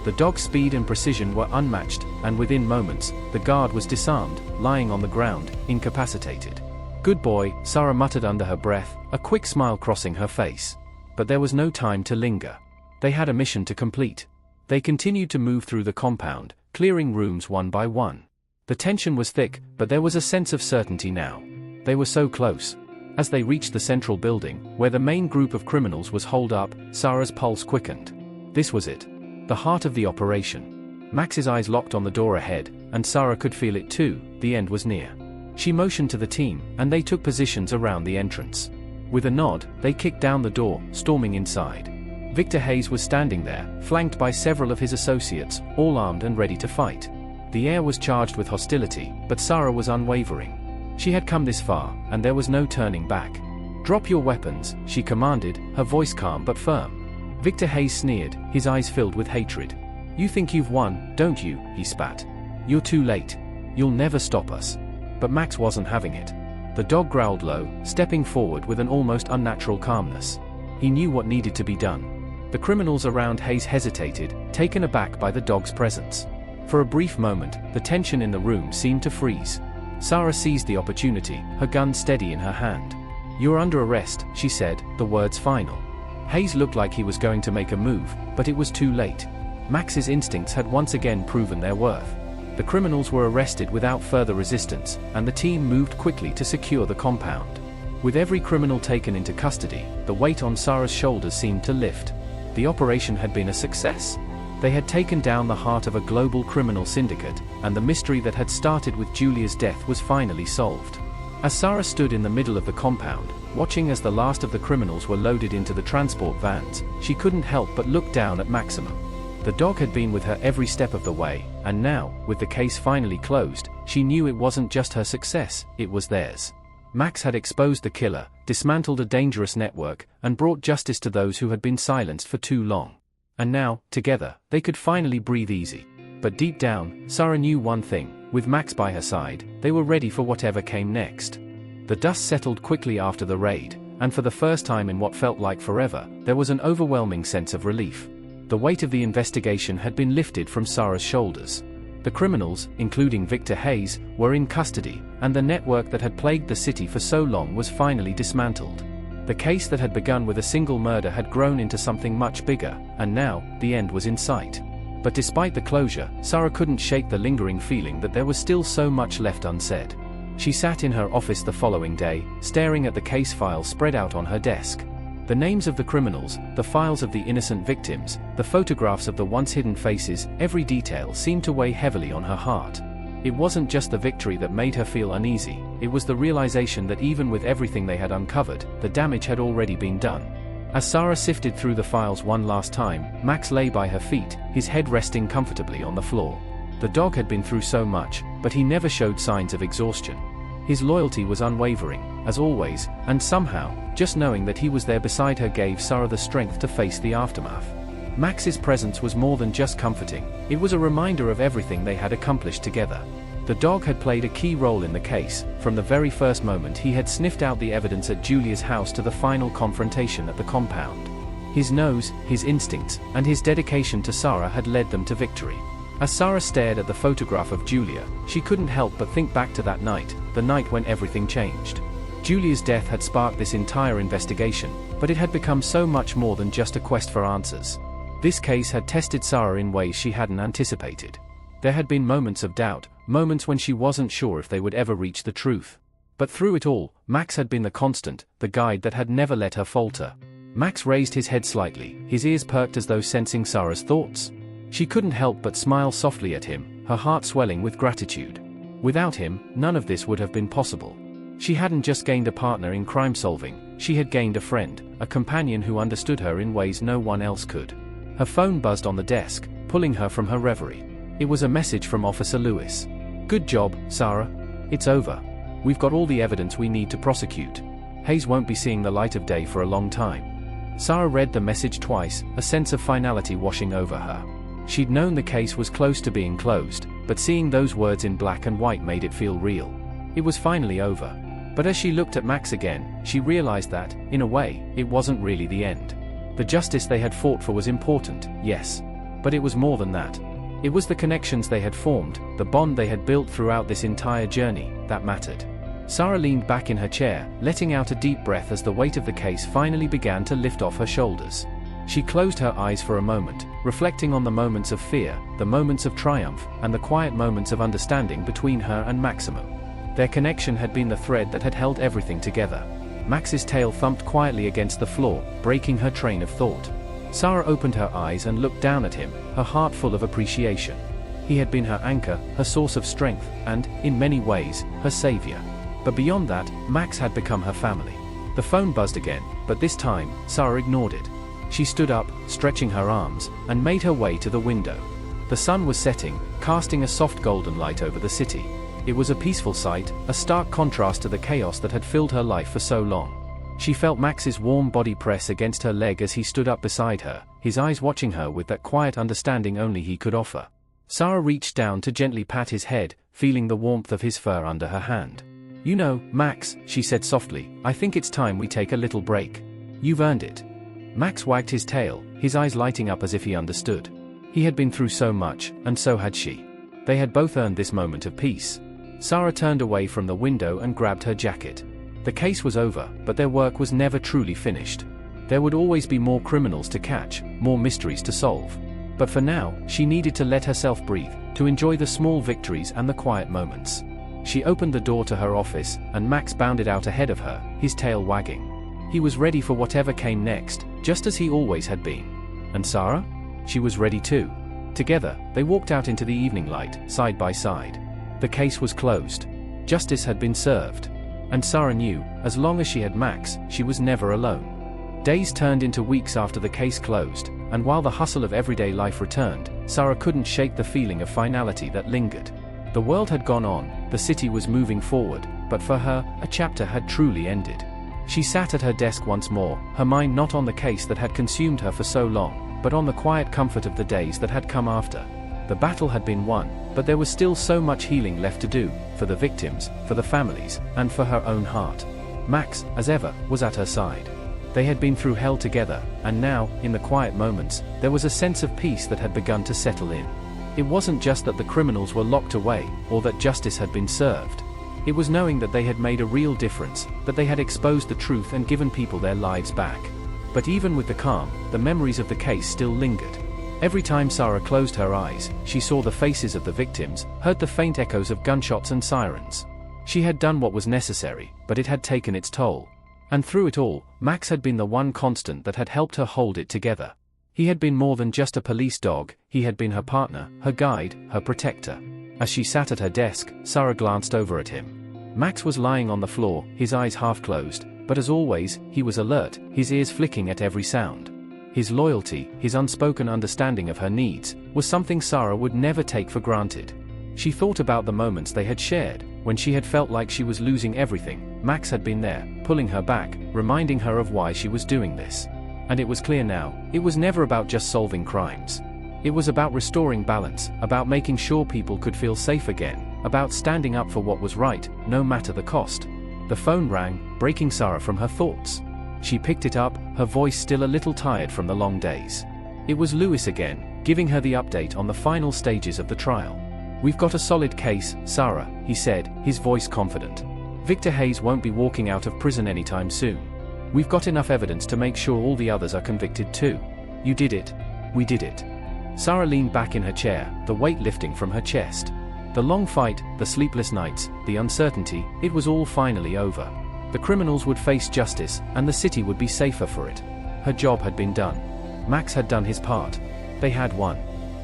[SPEAKER 1] The dog's speed and precision were unmatched, and within moments, the guard was disarmed, lying on the ground, incapacitated. "Good boy," Sarah muttered under her breath, a quick smile crossing her face. But there was no time to linger. They had a mission to complete. They continued to move through the compound, clearing rooms one by one. The tension was thick, but there was a sense of certainty now. They were so close. As they reached the central building, where the main group of criminals was holed up, Sarah's pulse quickened. This was it. The heart of the operation. Max's eyes locked on the door ahead, and Sarah could feel it too, the end was near. She motioned to the team, and they took positions around the entrance. With a nod, they kicked down the door, storming inside. Victor Hayes was standing there, flanked by several of his associates, all armed and ready to fight. The air was charged with hostility, but Sarah was unwavering. She had come this far, and there was no turning back. "Drop your weapons," she commanded, her voice calm but firm. Victor Hayes sneered, his eyes filled with hatred. "You think you've won, don't you?" he spat. "You're too late. You'll never stop us." But Max wasn't having it. The dog growled low, stepping forward with an almost unnatural calmness. He knew what needed to be done. The criminals around Hayes hesitated, taken aback by the dog's presence. For a brief moment, the tension in the room seemed to freeze. Sarah seized the opportunity, her gun steady in her hand. "You're under arrest," she said, the words final. Hayes looked like he was going to make a move, but it was too late. Max's instincts had once again proven their worth. The criminals were arrested without further resistance, and the team moved quickly to secure the compound. With every criminal taken into custody, the weight on Sarah's shoulders seemed to lift. The operation had been a success. They had taken down the heart of a global criminal syndicate, and the mystery that had started with Julia's death was finally solved. As Sarah stood in the middle of the compound, watching as the last of the criminals were loaded into the transport vans, she couldn't help but look down at Maximum. The dog had been with her every step of the way, and now, with the case finally closed, she knew it wasn't just her success, it was theirs. Max had exposed the killer, dismantled a dangerous network, and brought justice to those who had been silenced for too long. And now, together, they could finally breathe easy. But deep down, Sarah knew one thing: with Max by her side, they were ready for whatever came next. The dust settled quickly after the raid, and for the first time in what felt like forever, there was an overwhelming sense of relief. The weight of the investigation had been lifted from Sarah's shoulders. The criminals, including Victor Hayes, were in custody, and the network that had plagued the city for so long was finally dismantled. The case that had begun with a single murder had grown into something much bigger, and now, the end was in sight. But despite the closure, Sarah couldn't shake the lingering feeling that there was still so much left unsaid. She sat in her office the following day, staring at the case files spread out on her desk. The names of the criminals, the files of the innocent victims, the photographs of the once hidden faces, every detail seemed to weigh heavily on her heart. It wasn't just the victory that made her feel uneasy, it was the realization that even with everything they had uncovered, the damage had already been done. As Sarah sifted through the files one last time, Max lay by her feet, his head resting comfortably on the floor. The dog had been through so much, but he never showed signs of exhaustion. His loyalty was unwavering, as always, and somehow, just knowing that he was there beside her gave Sarah the strength to face the aftermath. Max's presence was more than just comforting, it was a reminder of everything they had accomplished together. The dog had played a key role in the case, from the very first moment he had sniffed out the evidence at Julia's house to the final confrontation at the compound. His nose, his instincts, and his dedication to Sarah had led them to victory. As Sarah stared at the photograph of Julia, she couldn't help but think back to that night, the night when everything changed. Julia's death had sparked this entire investigation, but it had become so much more than just a quest for answers. This case had tested Sarah in ways she hadn't anticipated. There had been moments of doubt, moments when she wasn't sure if they would ever reach the truth. But through it all, Max had been the constant, the guide that had never let her falter. Max raised his head slightly, his ears perked as though sensing Sarah's thoughts. She couldn't help but smile softly at him, her heart swelling with gratitude. Without him, none of this would have been possible. She hadn't just gained a partner in crime solving, she had gained a friend, a companion who understood her in ways no one else could. Her phone buzzed on the desk, pulling her from her reverie. It was a message from Officer Lewis. "Good job, Sarah. It's over. We've got all the evidence we need to prosecute. Hayes won't be seeing the light of day for a long time." Sarah read the message twice, a sense of finality washing over her. She'd known the case was close to being closed, but seeing those words in black and white made it feel real. It was finally over. But as she looked at Max again, she realized that, in a way, it wasn't really the end. The justice they had fought for was important, yes. But it was more than that. It was the connections they had formed, the bond they had built throughout this entire journey, that mattered. Sarah leaned back in her chair, letting out a deep breath as the weight of the case finally began to lift off her shoulders. She closed her eyes for a moment, reflecting on the moments of fear, the moments of triumph, and the quiet moments of understanding between her and Maximum. Their connection had been the thread that had held everything together. Max's tail thumped quietly against the floor, breaking her train of thought. Sarah opened her eyes and looked down at him, her heart full of appreciation. He had been her anchor, her source of strength, and, in many ways, her savior. But beyond that, Max had become her family. The phone buzzed again, but this time, Sarah ignored it. She stood up, stretching her arms, and made her way to the window. The sun was setting, casting a soft golden light over the city. It was a peaceful sight, a stark contrast to the chaos that had filled her life for so long. She felt Max's warm body press against her leg as he stood up beside her, his eyes watching her with that quiet understanding only he could offer. Sarah reached down to gently pat his head, feeling the warmth of his fur under her hand. "You know, Max," she said softly, "I think it's time we take a little break. You've earned it." Max wagged his tail, his eyes lighting up as if he understood. He had been through so much, and so had she. They had both earned this moment of peace. Sarah turned away from the window and grabbed her jacket. The case was over, but their work was never truly finished. There would always be more criminals to catch, more mysteries to solve. But for now, she needed to let herself breathe, to enjoy the small victories and the quiet moments. She opened the door to her office, and Max bounded out ahead of her, his tail wagging. He was ready for whatever came next, just as he always had been. And Sarah? She was ready too. Together, they walked out into the evening light, side by side. The case was closed. Justice had been served. And Sarah knew, as long as she had Max, she was never alone. Days turned into weeks after the case closed, and while the hustle of everyday life returned, Sarah couldn't shake the feeling of finality that lingered. The world had gone on, the city was moving forward, but for her, a chapter had truly ended. She sat at her desk once more, her mind not on the case that had consumed her for so long, but on the quiet comfort of the days that had come after. The battle had been won, but there was still so much healing left to do, for the victims, for the families, and for her own heart. Max, as ever, was at her side. They had been through hell together, and now, in the quiet moments, there was a sense of peace that had begun to settle in. It wasn't just that the criminals were locked away, or that justice had been served. It was knowing that they had made a real difference, that they had exposed the truth and given people their lives back. But even with the calm, the memories of the case still lingered. Every time Sarah closed her eyes, she saw the faces of the victims, heard the faint echoes of gunshots and sirens. She had done what was necessary, but it had taken its toll. And through it all, Max had been the one constant that had helped her hold it together. He had been more than just a police dog, he had been her partner, her guide, her protector. As she sat at her desk, Sarah glanced over at him. Max was lying on the floor, his eyes half closed, but as always, he was alert, his ears flicking at every sound. His loyalty, his unspoken understanding of her needs, was something Sarah would never take for granted. She thought about the moments they had shared, when she had felt like she was losing everything. Max had been there, pulling her back, reminding her of why she was doing this. And it was clear now, it was never about just solving crimes. It was about restoring balance, about making sure people could feel safe again, about standing up for what was right, no matter the cost. The phone rang, breaking Sarah from her thoughts. She picked it up, her voice still a little tired from the long days. It was Lewis again, giving her the update on the final stages of the trial. "We've got a solid case, Sarah," he said, his voice confident. "Victor Hayes won't be walking out of prison anytime soon. We've got enough evidence to make sure all the others are convicted too. You did it. We did it." Sarah leaned back in her chair, the weight lifting from her chest. The long fight, the sleepless nights, the uncertainty, it was all finally over. The criminals would face justice, and the city would be safer for it. Her job had been done. Max had done his part. They had won.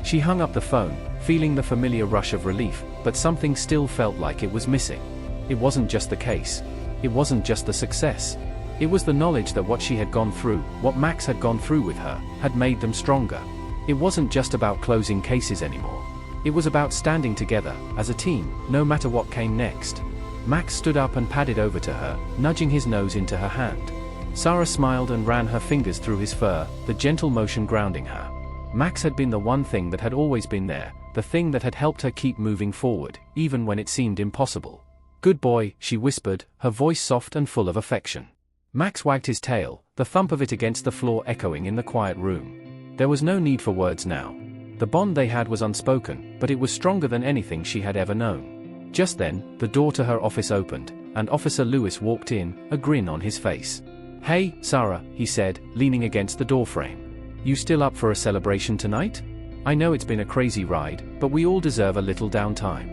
[SPEAKER 1] She hung up the phone, feeling the familiar rush of relief, but something still felt like it was missing. It wasn't just the case. It wasn't just the success. It was the knowledge that what she had gone through, what Max had gone through with her, had made them stronger. It wasn't just about closing cases anymore. It was about standing together, as a team, no matter what came next. Max stood up and padded over to her, nudging his nose into her hand. Sarah smiled and ran her fingers through his fur, the gentle motion grounding her. Max had been the one thing that had always been there, the thing that had helped her keep moving forward, even when it seemed impossible. "Good boy," she whispered, her voice soft and full of affection. Max wagged his tail, the thump of it against the floor echoing in the quiet room. There was no need for words now. The bond they had was unspoken, but it was stronger than anything she had ever known. Just then, the door to her office opened, and Officer Lewis walked in, a grin on his face. "Hey, Sarah," he said, leaning against the doorframe. "You still up for a celebration tonight? I know it's been a crazy ride, but we all deserve a little downtime."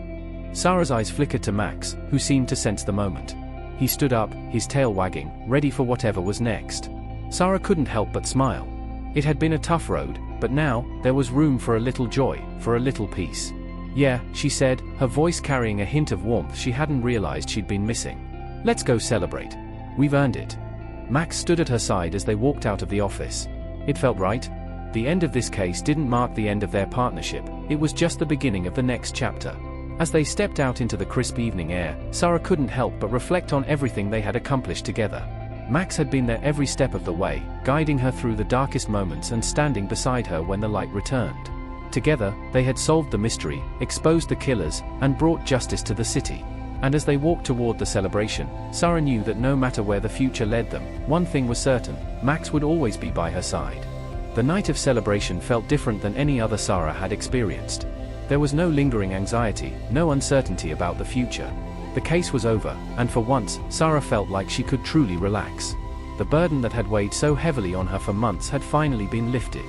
[SPEAKER 1] Sarah's eyes flickered to Max, who seemed to sense the moment. He stood up, his tail wagging, ready for whatever was next. Sarah couldn't help but smile. It had been a tough road, but now, there was room for a little joy, for a little peace. "Yeah," she said, her voice carrying a hint of warmth she hadn't realized she'd been missing. "Let's go celebrate. We've earned it." Max stood at her side as they walked out of the office. It felt right. The end of this case didn't mark the end of their partnership, it was just the beginning of the next chapter. As they stepped out into the crisp evening air, Sarah couldn't help but reflect on everything they had accomplished together. Max had been there every step of the way, guiding her through the darkest moments and standing beside her when the light returned. Together, they had solved the mystery, exposed the killers, and brought justice to the city. And as they walked toward the celebration, Sarah knew that no matter where the future led them, one thing was certain: Max would always be by her side. The night of celebration felt different than any other Sarah had experienced. There was no lingering anxiety, no uncertainty about the future. The case was over, and for once, Sarah felt like she could truly relax. The burden that had weighed so heavily on her for months had finally been lifted.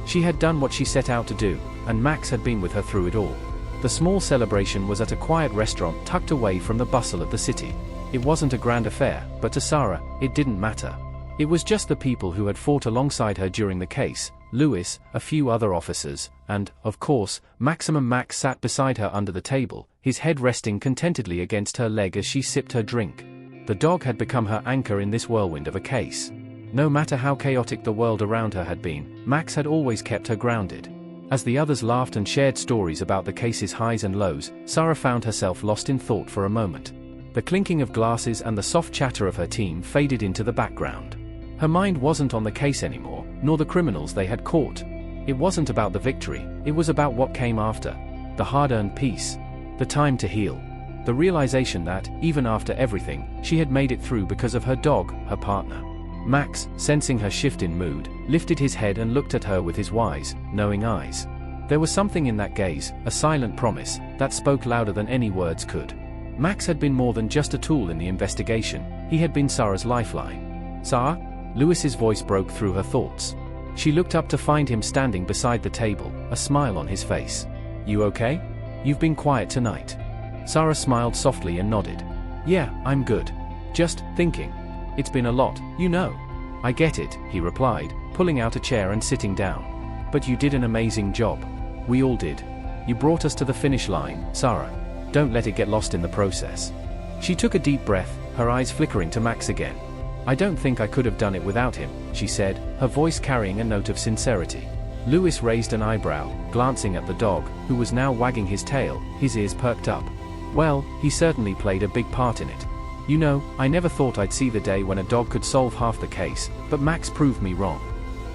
[SPEAKER 1] She had done what she set out to do, and Max had been with her through it all. The small celebration was at a quiet restaurant tucked away from the bustle of the city. It wasn't a grand affair, but to Sarah, it didn't matter. It was just the people who had fought alongside her during the case, Lewis, a few other officers, and, of course, Maximum Max sat beside her under the table, his head resting contentedly against her leg as she sipped her drink. The dog had become her anchor in this whirlwind of a case. No matter how chaotic the world around her had been, Max had always kept her grounded. As the others laughed and shared stories about the case's highs and lows, Sarah found herself lost in thought for a moment. The clinking of glasses and the soft chatter of her team faded into the background. Her mind wasn't on the case anymore, nor the criminals they had caught. It wasn't about the victory, it was about what came after. The hard-earned peace. The time to heal. The realization that, even after everything, she had made it through because of her dog, her partner. Max, sensing her shift in mood, lifted his head and looked at her with his wise, knowing eyes. There was something in that gaze, a silent promise, that spoke louder than any words could. Max had been more than just a tool in the investigation, he had been Sarah's lifeline. "Sarah?" Lewis's voice broke through her thoughts. She looked up to find him standing beside the table, a smile on his face. "You okay? You've been quiet tonight." Sarah smiled softly and nodded. "Yeah, I'm good. Just thinking. It's been a lot, you know." "I get it," he replied, pulling out a chair and sitting down. "But you did an amazing job. We all did. You brought us to the finish line, Sarah. Don't let it get lost in the process." She took a deep breath, her eyes flickering to Max again. "I don't think I could have done it without him," she said, her voice carrying a note of sincerity. Lewis raised an eyebrow, glancing at the dog, who was now wagging his tail, his ears perked up. "Well, he certainly played a big part in it. You know, I never thought I'd see the day when a dog could solve half the case, but Max proved me wrong."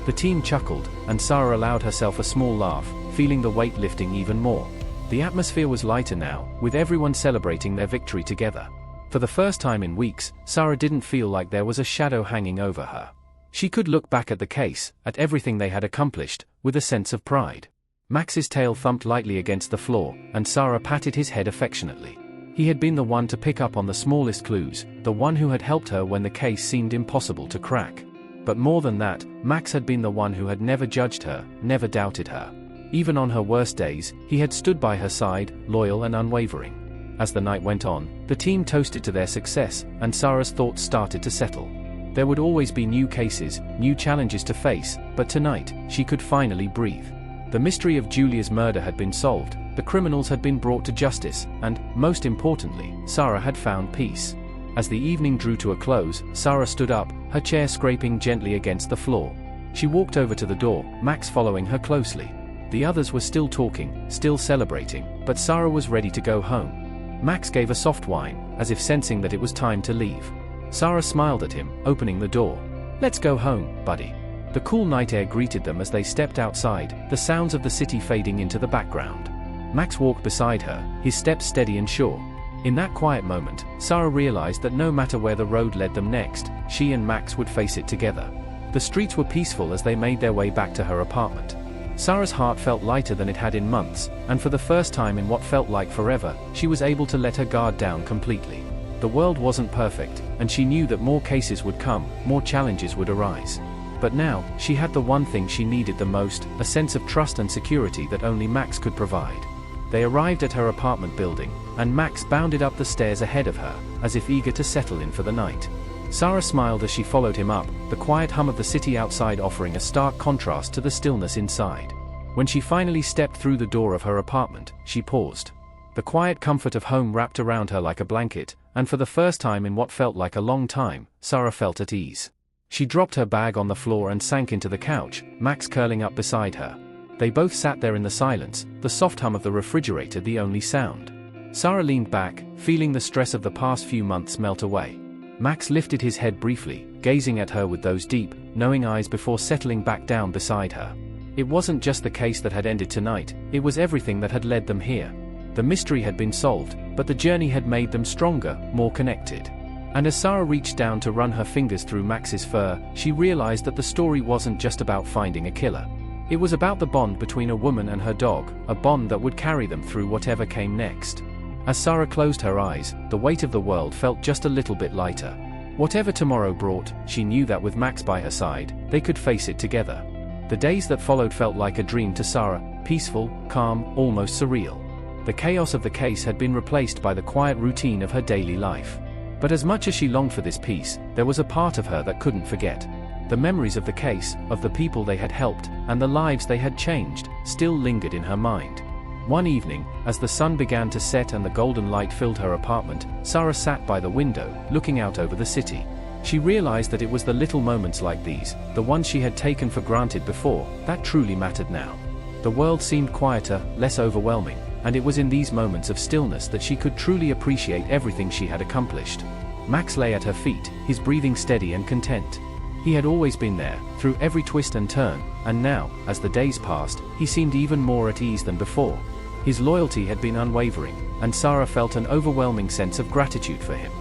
[SPEAKER 1] The team chuckled, and Sarah allowed herself a small laugh, feeling the weight lifting even more. The atmosphere was lighter now, with everyone celebrating their victory together. For the first time in weeks, Sarah didn't feel like there was a shadow hanging over her. She could look back at the case, at everything they had accomplished, with a sense of pride. Max's tail thumped lightly against the floor, and Sarah patted his head affectionately. He had been the one to pick up on the smallest clues, the one who had helped her when the case seemed impossible to crack. But more than that, Max had been the one who had never judged her, never doubted her. Even on her worst days, he had stood by her side, loyal and unwavering. As the night went on, the team toasted to their success, and Sarah's thoughts started to settle. There would always be new cases, new challenges to face, but tonight, she could finally breathe. The mystery of Julia's murder had been solved, the criminals had been brought to justice, and, most importantly, Sarah had found peace. As the evening drew to a close, Sarah stood up, her chair scraping gently against the floor. She walked over to the door, Max following her closely. The others were still talking, still celebrating, but Sarah was ready to go home. Max gave a soft whine, as if sensing that it was time to leave. Sarah smiled at him, opening the door. "Let's go home, buddy." The cool night air greeted them as they stepped outside, the sounds of the city fading into the background. Max walked beside her, his steps steady and sure. In that quiet moment, Sarah realized that no matter where the road led them next, she and Max would face it together. The streets were peaceful as they made their way back to her apartment. Sarah's heart felt lighter than it had in months, and for the first time in what felt like forever, she was able to let her guard down completely. The world wasn't perfect, and she knew that more cases would come, more challenges would arise. But now, she had the one thing she needed the most, a sense of trust and security that only Max could provide. They arrived at her apartment building, and Max bounded up the stairs ahead of her, as if eager to settle in for the night. Sarah smiled as she followed him up, the quiet hum of the city outside offering a stark contrast to the stillness inside. When she finally stepped through the door of her apartment, she paused. The quiet comfort of home wrapped around her like a blanket, and for the first time in what felt like a long time, Sarah felt at ease. She dropped her bag on the floor and sank into the couch, Max curling up beside her. They both sat there in the silence, the soft hum of the refrigerator the only sound. Sarah leaned back, feeling the stress of the past few months melt away. Max lifted his head briefly, gazing at her with those deep, knowing eyes before settling back down beside her. It wasn't just the case that had ended tonight, it was everything that had led them here. The mystery had been solved, but the journey had made them stronger, more connected. And as Sarah reached down to run her fingers through Max's fur, she realized that the story wasn't just about finding a killer. It was about the bond between a woman and her dog, a bond that would carry them through whatever came next. As Sarah closed her eyes, the weight of the world felt just a little bit lighter. Whatever tomorrow brought, she knew that with Max by her side, they could face it together. The days that followed felt like a dream to Sarah, peaceful, calm, almost surreal. The chaos of the case had been replaced by the quiet routine of her daily life. But as much as she longed for this peace, there was a part of her that couldn't forget. The memories of the case, of the people they had helped, and the lives they had changed, still lingered in her mind. One evening, as the sun began to set and the golden light filled her apartment, Sarah sat by the window, looking out over the city. She realized that it was the little moments like these, the ones she had taken for granted before, that truly mattered now. The world seemed quieter, less overwhelming, and it was in these moments of stillness that she could truly appreciate everything she had accomplished. Max lay at her feet, his breathing steady and content. He had always been there, through every twist and turn, and now, as the days passed, he seemed even more at ease than before. His loyalty had been unwavering, and Sarah felt an overwhelming sense of gratitude for him.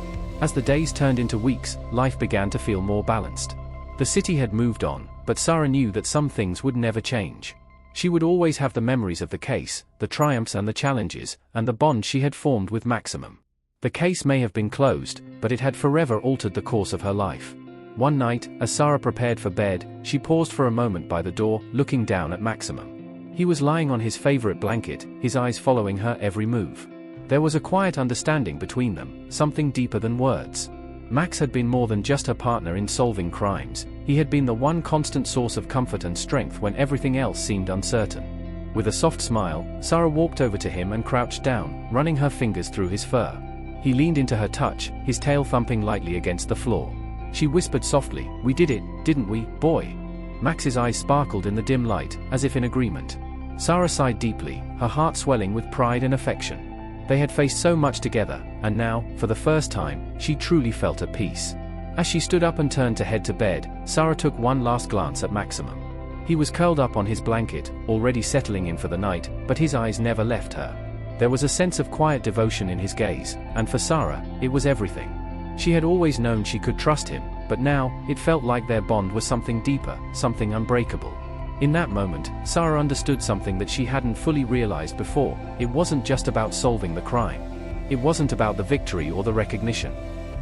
[SPEAKER 1] As the days turned into weeks, life began to feel more balanced. The city had moved on, but Sarah knew that some things would never change. She would always have the memories of the case, the triumphs and the challenges, and the bond she had formed with Maximum. The case may have been closed, but it had forever altered the course of her life. One night, as Sarah prepared for bed, she paused for a moment by the door, looking down at Maximum. He was lying on his favorite blanket, his eyes following her every move. There was a quiet understanding between them, something deeper than words. Max had been more than just her partner in solving crimes, he had been the one constant source of comfort and strength when everything else seemed uncertain. With a soft smile, Sarah walked over to him and crouched down, running her fingers through his fur. He leaned into her touch, his tail thumping lightly against the floor. She whispered softly, "We did it, didn't we, boy?" Max's eyes sparkled in the dim light, as if in agreement. Sarah sighed deeply, her heart swelling with pride and affection. They had faced so much together, and now, for the first time, she truly felt at peace. As she stood up and turned to head to bed, Sarah took one last glance at Maximum. He was curled up on his blanket, already settling in for the night, but his eyes never left her. There was a sense of quiet devotion in his gaze, and for Sarah, it was everything. She had always known she could trust him, but now, it felt like their bond was something deeper, something unbreakable. In that moment, Sarah understood something that she hadn't fully realized before. It wasn't just about solving the crime. It wasn't about the victory or the recognition.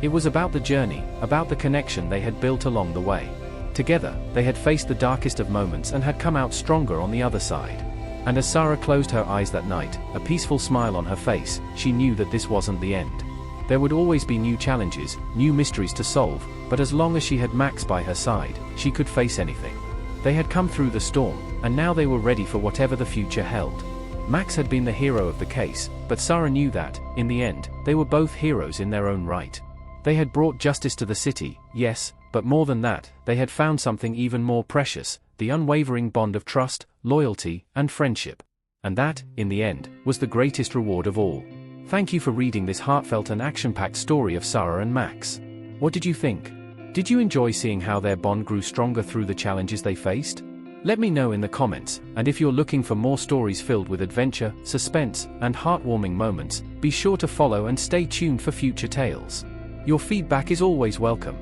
[SPEAKER 1] It was about the journey, about the connection they had built along the way. Together, they had faced the darkest of moments and had come out stronger on the other side. And as Sarah closed her eyes that night, a peaceful smile on her face, she knew that this wasn't the end. There would always be new challenges, new mysteries to solve, but as long as she had Max by her side, she could face anything. They had come through the storm, and now they were ready for whatever the future held. Max had been the hero of the case, but Sarah knew that, in the end, they were both heroes in their own right. They had brought justice to the city, yes, but more than that, they had found something even more precious, the unwavering bond of trust, loyalty, and friendship. And that, in the end, was the greatest reward of all. Thank you for reading this heartfelt and action-packed story of Sarah and Max. What did you think? Did you enjoy seeing how their bond grew stronger through the challenges they faced? Let me know in the comments, and if you're looking for more stories filled with adventure, suspense, and heartwarming moments, be sure to follow and stay tuned for future tales. Your feedback is always welcome.